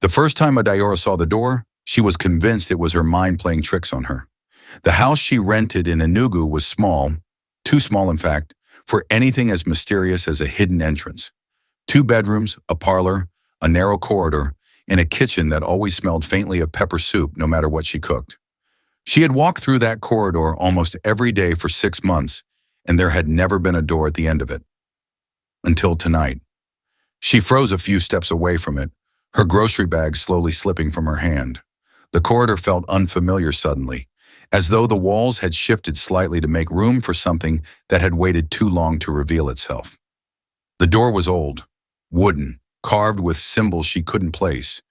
The first time Adaora saw the door, she was convinced it was her mind playing tricks on her. The house she rented in Enugu was small, too small in fact, for anything as mysterious as a hidden entrance. 2 bedrooms, a parlor, a narrow corridor, and a kitchen that always smelled faintly of pepper soup no matter what she cooked. She had walked through that corridor almost every day for 6 months, and there had never been a door at the end of it. Until tonight. She froze a few steps away from it, her grocery bag slowly slipping from her hand. The corridor felt unfamiliar suddenly, as though the walls had shifted slightly to make room for something that had waited too long to reveal itself. The door was old, wooden, carved with symbols she couldn't place,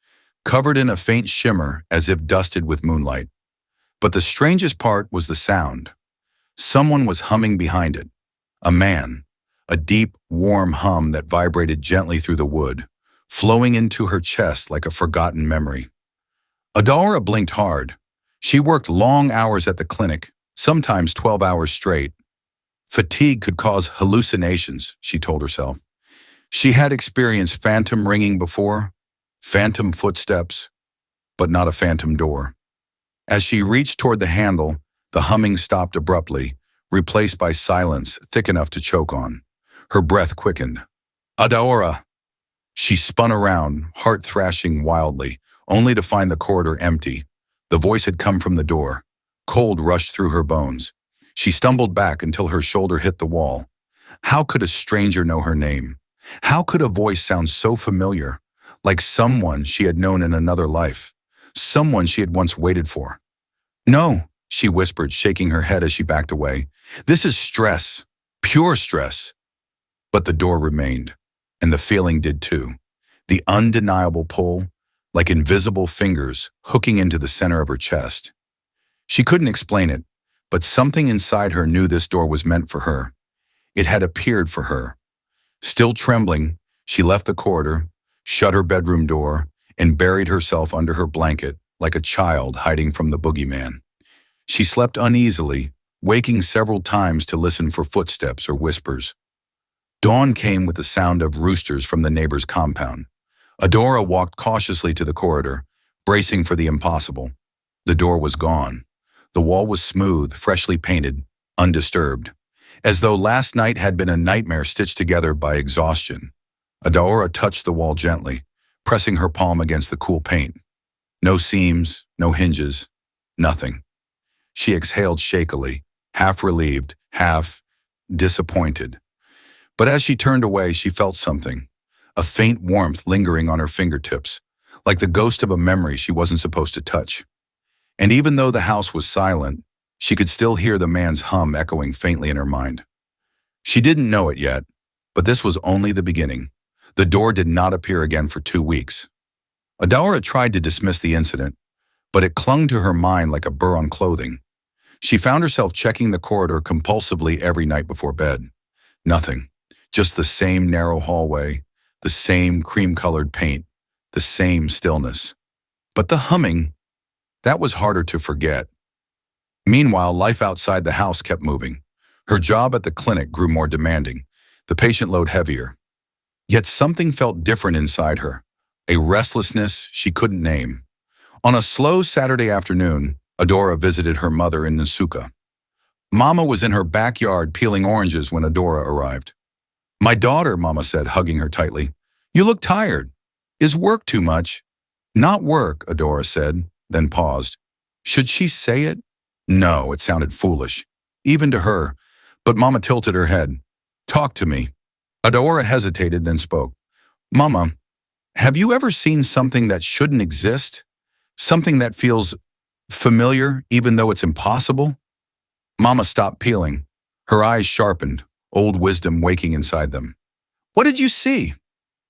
covered in a faint shimmer as if dusted with moonlight. But the strangest part was the sound. Someone was humming behind it. A man. A deep, warm hum that vibrated gently through the wood, flowing into her chest like a forgotten memory. Adaora blinked hard. She worked long hours at the clinic, sometimes 12 hours straight. Fatigue could cause hallucinations, she told herself. She had experienced phantom ringing before, phantom footsteps, but not a phantom door. As she reached toward the handle, the humming stopped abruptly, replaced by silence thick enough to choke on. Her breath quickened. Adaora! She spun around, heart thrashing wildly, only to find the corridor empty. The voice had come from the door. Cold rushed through her bones. She stumbled back until her shoulder hit the wall. How could a stranger know her name? How could a voice sound so familiar, like someone she had known in another life, someone she had once waited for? No, she whispered, shaking her head as she backed away. This is stress, pure stress. But the door remained, and the feeling did too. The undeniable pull, like invisible fingers hooking into the center of her chest. She couldn't explain it, but something inside her knew this door was meant for her. It had appeared for her. Still trembling, she left the corridor, shut her bedroom door, and buried herself under her blanket like a child hiding from the boogeyman. She slept uneasily, waking several times to listen for footsteps or whispers. Dawn came with the sound of roosters from the neighbor's compound. Adaora walked cautiously to the corridor, bracing for the impossible. The door was gone. The wall was smooth, freshly painted, undisturbed, as though last night had been a nightmare stitched together by exhaustion. Adaora touched the wall gently, pressing her palm against the cool paint. No seams, no hinges, nothing. She exhaled shakily, half relieved, half disappointed. But as she turned away, she felt something, a faint warmth lingering on her fingertips, like the ghost of a memory she wasn't supposed to touch. And even though the house was silent, she could still hear the man's hum echoing faintly in her mind. She didn't know it yet, but this was only the beginning. The door did not appear again for 2 weeks. Adaora tried to dismiss the incident, but it clung to her mind like a burr on clothing. She found herself checking the corridor compulsively every night before bed. Nothing. Just the same narrow hallway, the same cream-colored paint, the same stillness. But the humming, that was harder to forget. Meanwhile, life outside the house kept moving. Her job at the clinic grew more demanding, the patient load heavier. Yet something felt different inside her, a restlessness she couldn't name. On a slow Saturday afternoon, Adaora visited her mother in Nsuka. Mama was in her backyard peeling oranges when Adaora arrived. "My daughter," Mama said, hugging her tightly. "You look tired. Is work too much?" "Not work," Adaora said, then paused. Should she say it? No, it sounded foolish, even to her, but Mama tilted her head. "Talk to me." Adaora hesitated, then spoke. "Mama, have you ever seen something that shouldn't exist? Something that feels familiar, even though it's impossible?" Mama stopped peeling. Her eyes sharpened, old wisdom waking inside them. "What did you see?"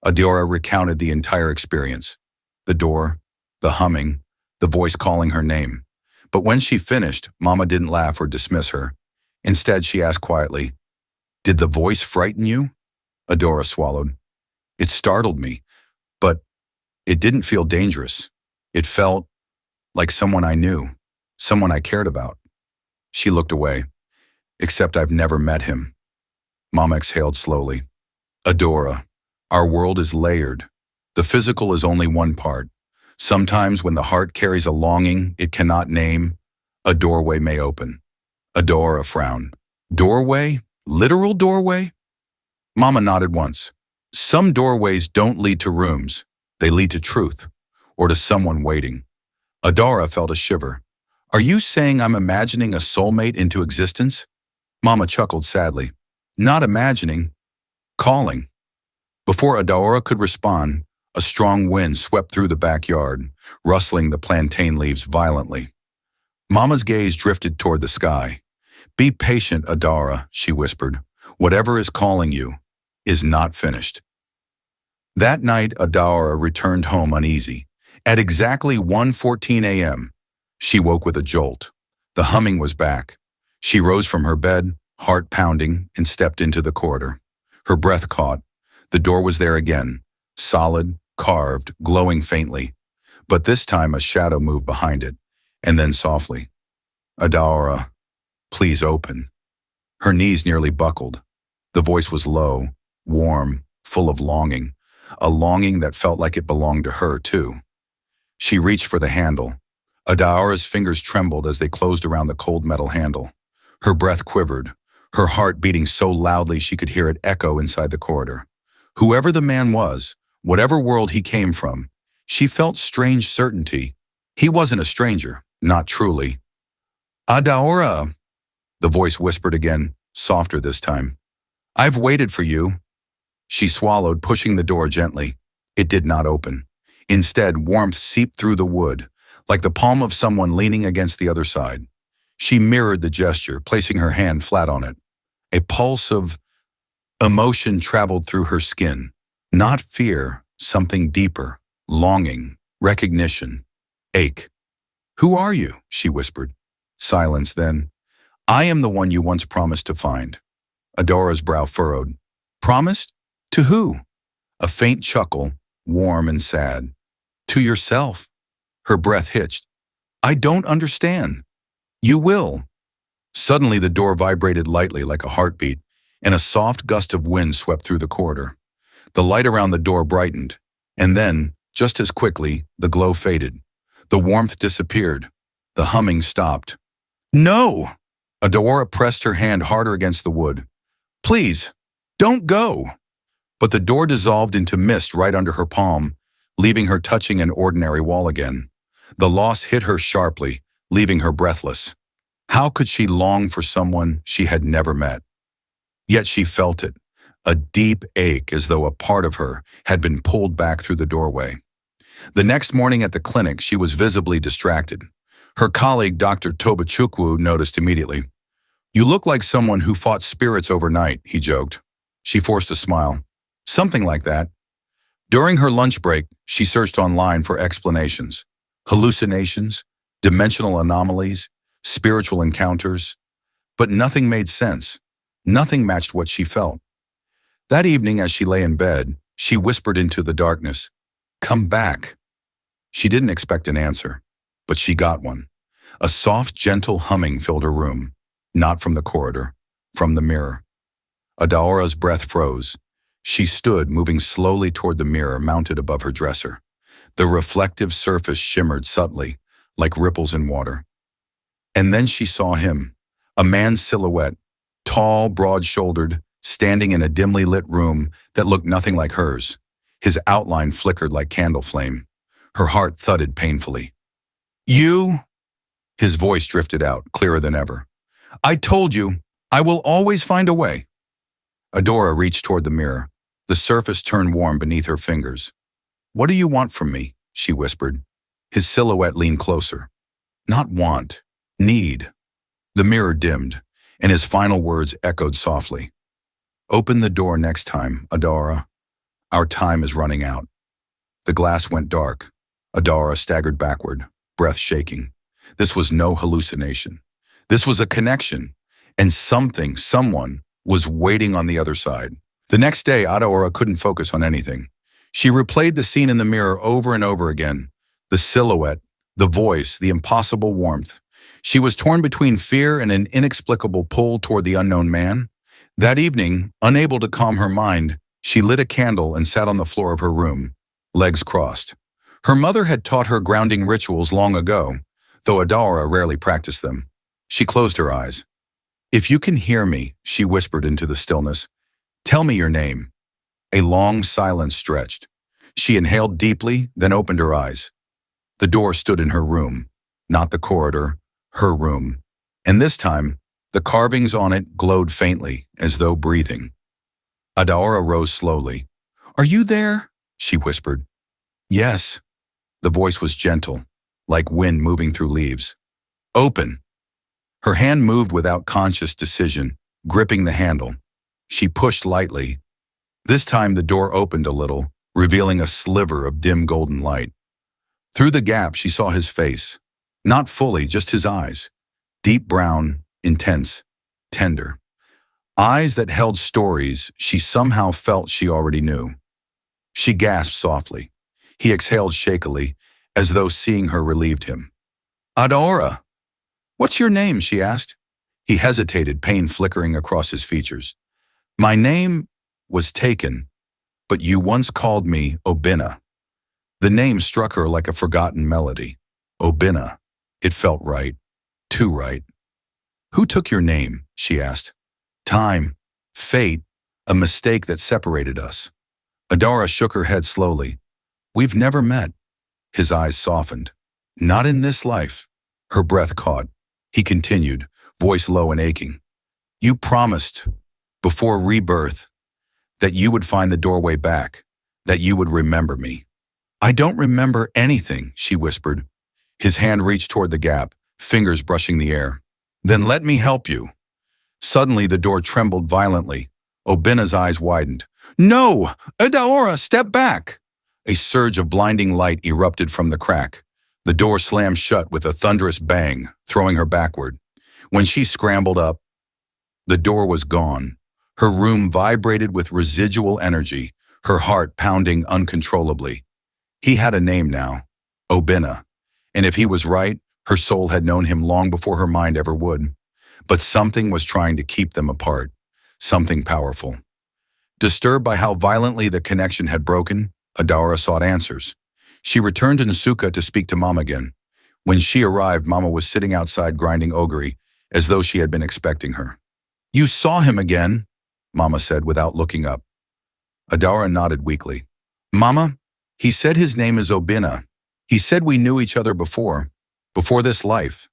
Adaora recounted the entire experience. The door, the humming, the voice calling her name. But when she finished, Mama didn't laugh or dismiss her. Instead, she asked quietly, "Did the voice frighten you?" Adaora swallowed. "It startled me, but it didn't feel dangerous. It felt like someone I knew, someone I cared about." She looked away. "Except I've never met him." Mama exhaled slowly. "Adaora, our world is layered. The physical is only one part. Sometimes when the heart carries a longing it cannot name, a doorway may open. Adaora frowned. Doorway? Literal doorway? Mama nodded once. Some doorways don't lead to rooms. They lead to truth, or to someone waiting. Adaora felt a shiver. Are you saying I'm imagining a soulmate into existence? Mama chuckled sadly. Not imagining, calling. Before Adaora could respond, a strong wind swept through the backyard, rustling the plantain leaves violently. Mama's gaze drifted toward the sky. Be patient, Adaora, she whispered. Whatever is calling you is not finished. That night, Adaora returned home uneasy. At exactly 1:14 a.m., she woke with a jolt. The humming was back. She rose from her bed, heart pounding, and stepped into the corridor. Her breath caught. The door was there again, solid, carved, glowing faintly. But this time a shadow moved behind it, and then softly. Adaora, please open. Her knees nearly buckled. The voice was low, warm, full of longing, a longing that felt like it belonged to her, too. She reached for the handle. Adaora's fingers trembled as they closed around the cold metal handle. Her breath quivered, her heart beating so loudly she could hear it echo inside the corridor. Whoever the man was, whatever world he came from, she felt strange certainty. He wasn't a stranger, not truly. Adaora, the voice whispered again, softer this time. I've waited for you. She swallowed, pushing the door gently. It did not open. Instead, warmth seeped through the wood, like the palm of someone leaning against the other side. She mirrored the gesture, placing her hand flat on it. A pulse of emotion traveled through her skin. Not fear, something deeper, longing, recognition, ache. Who are you? She whispered. Silence then. I am the one you once promised to find. Adora's brow furrowed. Promised? To who? A faint chuckle, warm and sad. To yourself. Her breath hitched. I don't understand. You will. Suddenly the door vibrated lightly like a heartbeat, and a soft gust of wind swept through the corridor. The light around the door brightened, and then, just as quickly, the glow faded. The warmth disappeared. The humming stopped. No! Adaora pressed her hand harder against the wood. Please, don't go! But the door dissolved into mist right under her palm, leaving her touching an ordinary wall again. The loss hit her sharply, leaving her breathless. How could she long for someone she had never met? Yet she felt it, a deep ache as though a part of her had been pulled back through the doorway. The next morning at the clinic, she was visibly distracted. Her colleague, Dr. Tobachukwu, noticed immediately. You look like someone who fought spirits overnight, he joked. She forced a smile. Something like that. During her lunch break, she searched online for explanations. Hallucinations, dimensional anomalies, spiritual encounters. But nothing made sense. Nothing matched what she felt. That evening, as she lay in bed, she whispered into the darkness, Come back. She didn't expect an answer, but she got one. A soft, gentle humming filled her room, not from the corridor, from the mirror. Adaora's breath froze. She stood, moving slowly toward the mirror mounted above her dresser. The reflective surface shimmered subtly, like ripples in water. And then she saw him, a man's silhouette, tall, broad-shouldered, standing in a dimly lit room that looked nothing like hers. His outline flickered like candle flame. Her heart thudded painfully. You? His voice drifted out, clearer than ever. I told you, I will always find a way. Adaora reached toward the mirror. The surface turned warm beneath her fingers. What do you want from me? She whispered. His silhouette leaned closer. Not want, need. The mirror dimmed, and his final words echoed softly. Open the door next time, Adaora. Our time is running out. The glass went dark. Adaora staggered backward, breath shaking. This was no hallucination. This was a connection, and someone, was waiting on the other side. The next day, Adaora couldn't focus on anything. She replayed the scene in the mirror over and over again. The silhouette, the voice, the impossible warmth. She was torn between fear and an inexplicable pull toward the unknown man. That evening, unable to calm her mind, she lit a candle and sat on the floor of her room, legs crossed. Her mother had taught her grounding rituals long ago, though Adaora rarely practiced them. She closed her eyes. "If you can hear me," she whispered into the stillness, "tell me your name." A long silence stretched. She inhaled deeply, then opened her eyes. The door stood in her room, not the corridor, her room. And this time, the carvings on it glowed faintly, as though breathing. Adaora rose slowly. "Are you there?" she whispered. "Yes." The voice was gentle, like wind moving through leaves. "Open." Her hand moved without conscious decision, gripping the handle. She pushed lightly. This time the door opened a little, revealing a sliver of dim golden light. Through the gap she saw his face. Not fully, just his eyes. Deep brown, intense, tender. Eyes that held stories she somehow felt she already knew. She gasped softly. He exhaled shakily, as though seeing her relieved him. "Adaora!" "What's your name?" she asked. He hesitated, pain flickering across his features. "My name was taken, but you once called me Obinna." The name struck her like a forgotten melody. Obinna. It felt right. Too right. "Who took your name?" she asked. "Time. Fate. A mistake that separated us." Adaora shook her head slowly. "We've never met." His eyes softened. "Not in this life." Her breath caught. He continued, voice low and aching. "You promised, before rebirth, that you would find the doorway back, that you would remember me." "I don't remember anything," she whispered. His hand reached toward the gap, fingers brushing the air. "Then let me help you." Suddenly the door trembled violently. Obinna's eyes widened. "No! Adaora, step back!" A surge of blinding light erupted from the crack. The door slammed shut with a thunderous bang, throwing her backward. When she scrambled up, the door was gone. Her room vibrated with residual energy, her heart pounding uncontrollably. He had a name now, Obinna, and if he was right, her soul had known him long before her mind ever would. But something was trying to keep them apart, something powerful. Disturbed by how violently the connection had broken, Adaora sought answers. She returned to Nasuka to speak to Mom again. When she arrived, Mama was sitting outside grinding ogiri, as though she had been expecting her. "You saw him again," Mama said without looking up. Adaora nodded weakly. "Mama, he said his name is Obinna. He said we knew each other before this life."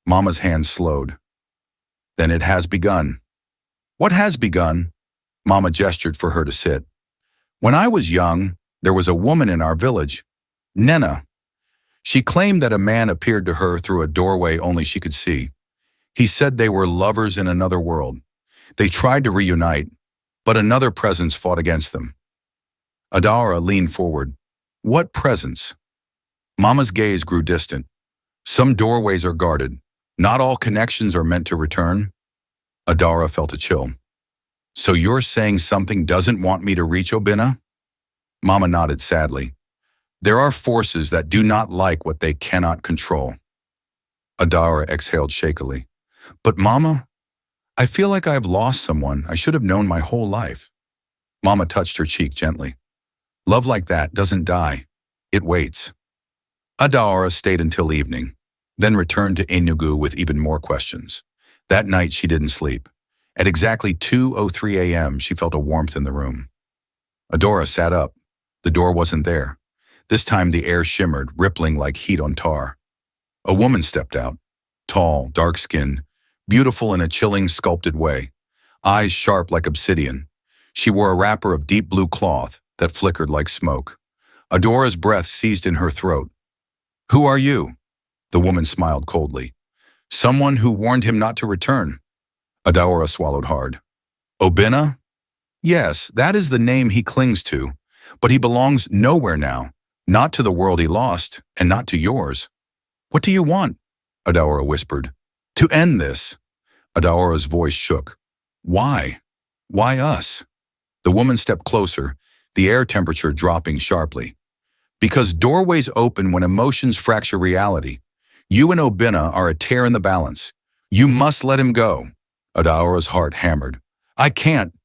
Mama's hand slowed. "Then it has begun." "What has begun?" Mama gestured for her to sit. "When I was young, there was a woman in our village, Nena. She claimed that a man appeared to her through a doorway only she could see. He said they were lovers in another world. They tried to reunite, but another presence fought against them." Adaora leaned forward. "What presence?" Mama's gaze grew distant. "Some doorways are guarded. Not all connections are meant to return." Adaora felt a chill. "So you're saying something doesn't want me to reach Obinna?" Mama nodded sadly. "There are forces that do not like what they cannot control." Adaora exhaled shakily. "But Mama, I feel like I've lost someone I should have known my whole life." Mama touched her cheek gently. "Love like that doesn't die. It waits." Adaora stayed until evening, then returned to Enugu with even more questions. That night she didn't sleep. At exactly 2:03 a.m. she felt a warmth in the room. Adaora sat up. The door wasn't there. This time the air shimmered, rippling like heat on tar. A woman stepped out, tall, dark-skinned, beautiful in a chilling, sculpted way, eyes sharp like obsidian. She wore a wrapper of deep blue cloth that flickered like smoke. Adora's breath seized in her throat. "Who are you?" The woman smiled coldly. "Someone who warned him not to return." Adaora swallowed hard. "Obinna?" "Yes, that is the name he clings to, but he belongs nowhere now, not to the world he lost, and not to yours." "What do you want?" Adaora whispered. "To end this." Adaora's voice shook. "Why? Why us?" The woman stepped closer, the air temperature dropping sharply. "Because doorways open when emotions fracture reality. You and Obinna are a tear in the balance. You must let him go." Adaora's heart hammered. "I can't."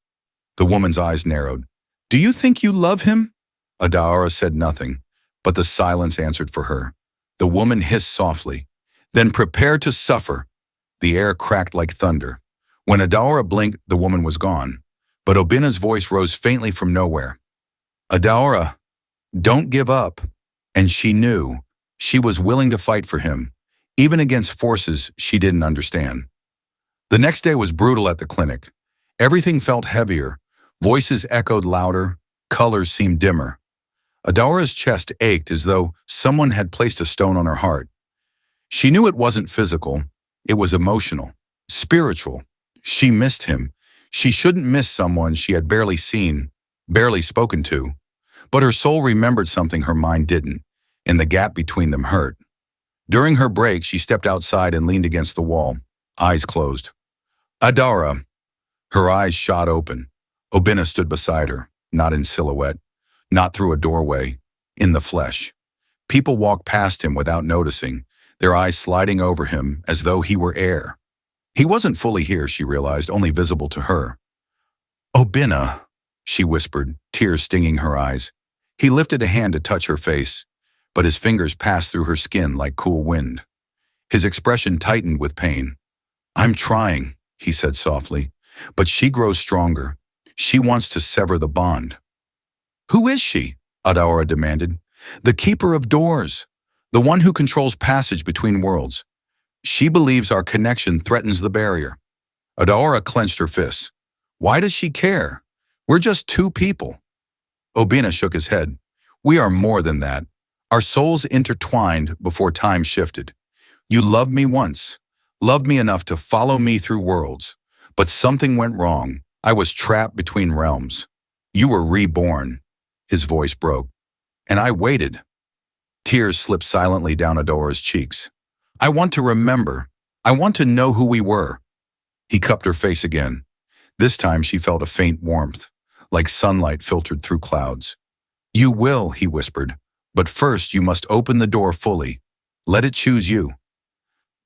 The woman's eyes narrowed. "Do you think you love him?" Adaora said nothing, but the silence answered for her. The woman hissed softly. Then prepare to suffer. The air cracked like thunder. When Adaora blinked, the woman was gone. But Obinna's voice rose faintly from nowhere. Adaora, don't give up. And she knew. She was willing to fight for him, even against forces she didn't understand. The next day was brutal at the clinic. Everything felt heavier. Voices echoed louder. Colors seemed dimmer. Adaora's chest ached as though someone had placed a stone on her heart. She knew it wasn't physical. It was emotional, spiritual. She missed him. She shouldn't miss someone she had barely seen, barely spoken to. But her soul remembered something her mind didn't, and the gap between them hurt. During her break, she stepped outside and leaned against the wall, eyes closed. Adaora. Her eyes shot open. Obinna stood beside her, not in silhouette, not through a doorway, in the flesh. People walked past him without noticing, their eyes sliding over him as though he were air. He wasn't fully here, she realized, only visible to her. Obinna, she whispered, tears stinging her eyes. He lifted a hand to touch her face, but his fingers passed through her skin like cool wind. His expression tightened with pain. I'm trying, he said softly, but she grows stronger. She wants to sever the bond. Who is she? Adaora demanded. The keeper of doors, the one who controls passage between worlds. She believes our connection threatens the barrier. Adaora clenched her fists. Why does she care? We're just two people. Obinna shook his head. We are more than that. Our souls intertwined before time shifted. You loved me once, loved me enough to follow me through worlds. But something went wrong. I was trapped between realms. You were reborn. His voice broke. And I waited. Tears slipped silently down Adora's cheeks. I want to remember. I want to know who we were. He cupped her face again. This time she felt a faint warmth, like sunlight filtered through clouds. You will, he whispered, but first you must open the door fully. Let it choose you.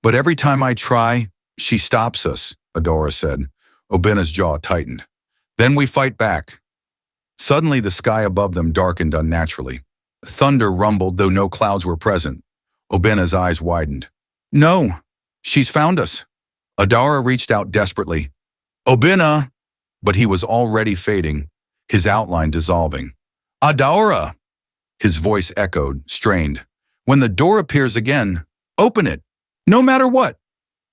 But every time I try, she stops us, Adaora said. Obinna's jaw tightened. Then we fight back. Suddenly the sky above them darkened unnaturally. Thunder rumbled though no clouds were present. Obinna's eyes widened. No, she's found us. Adaora reached out desperately. Obinna! But he was already fading, his outline dissolving. Adaora! His voice echoed, strained. When the door appears again, open it, no matter what.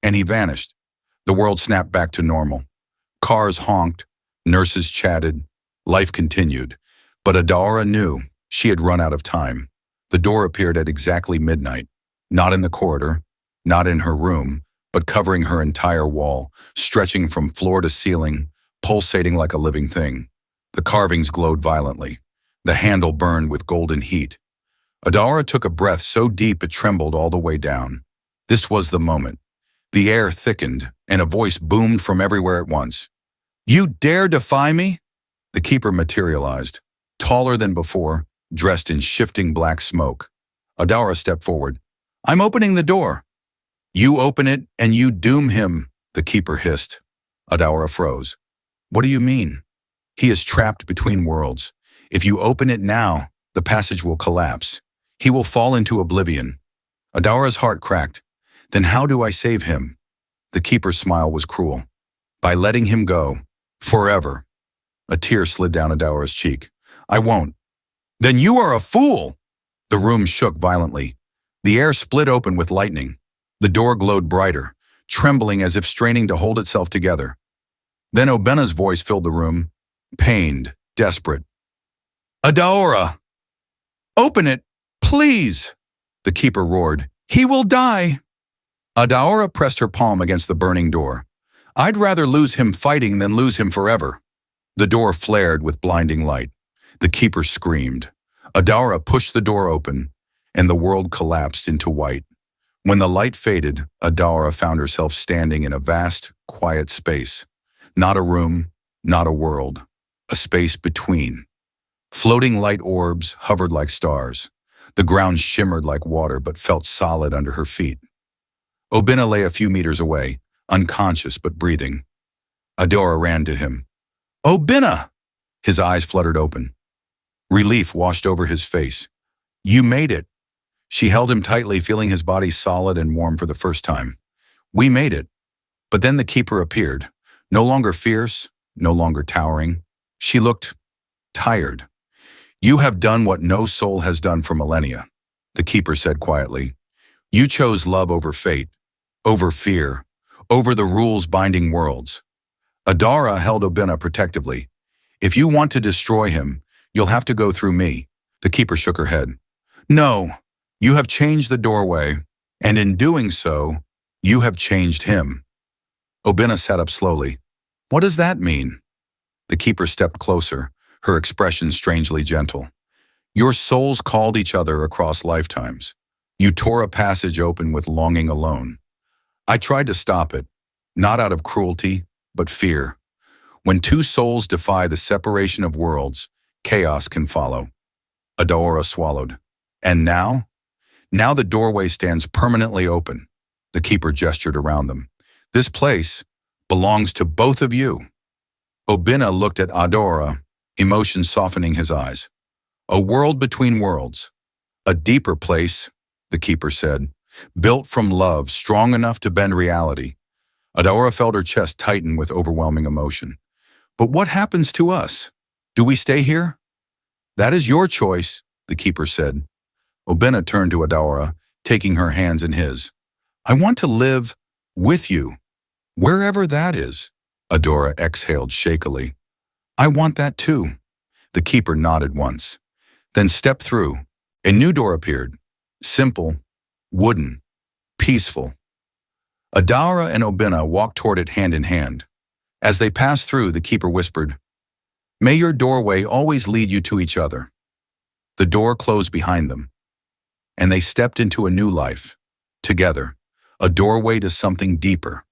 And he vanished. The world snapped back to normal. Cars honked, nurses chatted, life continued. But Adaora knew she had run out of time. The door appeared at exactly midnight, not in the corridor, not in her room, but covering her entire wall, stretching from floor to ceiling, pulsating like a living thing. The carvings glowed violently. The handle burned with golden heat. Adaora took a breath so deep it trembled all the way down. This was the moment. The air thickened, and a voice boomed from everywhere at once. You dare defy me? The keeper materialized, taller than before, dressed in shifting black smoke. Adaora stepped forward. I'm opening the door. You open it, and you doom him, the keeper hissed. Adaora froze. What do you mean? He is trapped between worlds. If you open it now, the passage will collapse. He will fall into oblivion. Adaora's heart cracked. Then how do I save him? The keeper's smile was cruel. By letting him go. Forever. A tear slid down Adaora's cheek. I won't. Then you are a fool! The room shook violently. The air split open with lightning. The door glowed brighter, trembling as if straining to hold itself together. Then Obinna's voice filled the room, pained, desperate. Adaora! Open it, please! The keeper roared. He will die! Adaora pressed her palm against the burning door. I'd rather lose him fighting than lose him forever. The door flared with blinding light. The keeper screamed. Adaora pushed the door open, and the world collapsed into white. When the light faded, Adaora found herself standing in a vast, quiet space. Not a room, not a world. A space between. Floating light orbs hovered like stars. The ground shimmered like water but felt solid under her feet. Obinna lay a few meters away, unconscious but breathing. Adaora ran to him. Obinna! His eyes fluttered open. Relief washed over his face. You made it. She held him tightly, feeling his body solid and warm for the first time. We made it. But then the keeper appeared, no longer fierce, no longer towering. She looked tired. You have done what no soul has done for millennia, the keeper said quietly. You chose love over fate, over fear, over the rules binding worlds. Adaora held Obinna protectively. If you want to destroy him, you'll have to go through me. The keeper shook her head. No, you have changed the doorway, and in doing so, you have changed him. Obinna sat up slowly. What does that mean? The keeper stepped closer, her expression strangely gentle. Your souls called each other across lifetimes. You tore a passage open with longing alone. I tried to stop it, not out of cruelty, but fear. When two souls defy the separation of worlds, chaos can follow. Adaora swallowed. And now? Now the doorway stands permanently open. The keeper gestured around them. This place belongs to both of you. Obinna looked at Adaora, emotion softening his eyes. A world between worlds. A deeper place, the keeper said, built from love, strong enough to bend reality. Adaora felt her chest tighten with overwhelming emotion. But what happens to us? Do we stay here? That is your choice, the keeper said. Obinna turned to Adaora, taking her hands in his. I want to live with you, wherever that is. Adaora exhaled shakily. I want that too. The keeper nodded once. Then stepped through. A new door appeared. Simple, wooden, peaceful. Adaora and Obinna walked toward it hand in hand. As they passed through, the keeper whispered, May your doorway always lead you to each other. The door closed behind them, and they stepped into a new life, together, a doorway to something deeper.